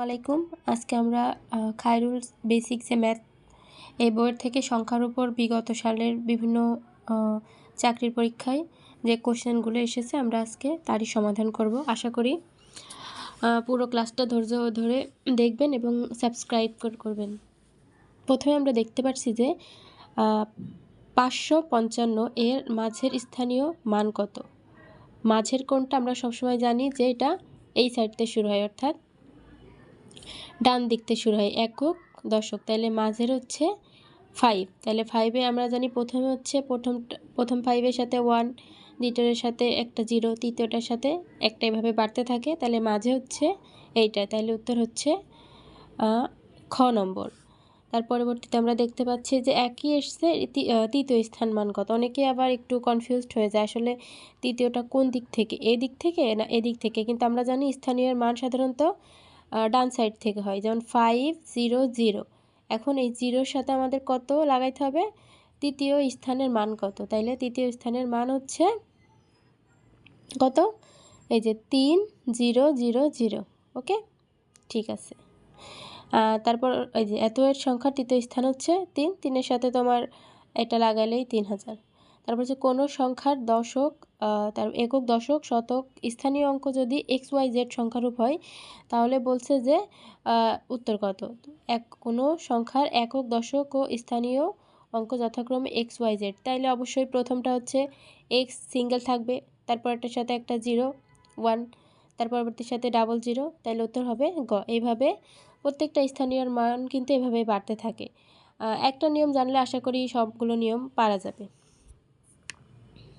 আলাইকুম। আজকে আমরা খায়রুল বেসিক্সে ম্যাথ এই বইয়ের থেকে সংখ্যার উপর বিগত সালের বিভিন্ন চাকরির পরীক্ষায় যে কোশ্চেনগুলো এসেছে আমরা আজকে তারই সমাধান করব। আশা করি পুরো ক্লাসটা ধৈর্য ধরে দেখবেন এবং সাবস্ক্রাইব করবেন। প্রথমে আমরা দেখতে পাচ্ছি যে 555 এর মাঝের স্থানীয় মান কত। মাঝের কোণটা আমরা সবসময় জানি যে এটা এই সাইড থেকে শুরু হয়, অর্থাৎ ডান দিক থেকে শুরু হয়, একক দশক। তাহলে মাঝের হচ্ছে 5। তাহলে 5-এ আমরা জানি প্রথমে হচ্ছে প্রথম 5-এর সাথে 1, দ্বিতীয়টার সাথে একটা 0, তৃতীয়টার সাথে একটা, এভাবে বাড়তে থাকে। তাহলে মাঝে হচ্ছে এইটা। তাহলে উত্তর হচ্ছে খ নম্বর। তার পরবর্তীতে আমরা দেখতে পাচ্ছি যে একই এসছে তৃতীয় স্থান মান কত। অনেকে আবার একটু কনফিউজড হয়ে যায়, আসলে তৃতীয়টা কোন দিক থেকে, এদিক থেকে না এদিক থেকে। কিন্তু আমরা জানি স্থানীয় মান সাধারণত ডান সাইড থেকে হয়, যেমন 5 0 0। এখন এই 0-র সাথে আমাদের কত লাগাইতে হবে, তৃতীয় স্থানের মান কত। তাইলে তৃতীয় স্থানের মান হচ্ছে কত, এই যে 3 0 0 0। ওকে, ঠিক আছে। তারপর এই যে এত এর সংখ্যার তৃতীয় স্থান হচ্ছে 3, 3-এর সাথে তোমার এটা লাগালেই 3000। তারপর হচ্ছে কোনো সংখ্যার দশক, তার একক, দশক, শতক স্থানীয় অঙ্ক যদি XYZ সংখ্যারূপ হয়, তাহলে বলছে যে উত্তর কত। কোনো সংখ্যার একক, দশক ও স্থানীয় অঙ্ক যথাক্রমে XYZ, তাইলে অবশ্যই প্রথমটা হচ্ছে X সিঙ্গেল থাকবে, তারপর একটার সাথে একটা 0 1, তার পরবর্তীর সাথে 00, তাইলে উত্তর হবে গ। এইভাবে প্রত্যেকটা স্থানীয় মান কিন্তু এভাবে বাড়তে থাকে। একটা নিয়ম জানলে আশা করি সবগুলো নিয়ম পারা যাবে।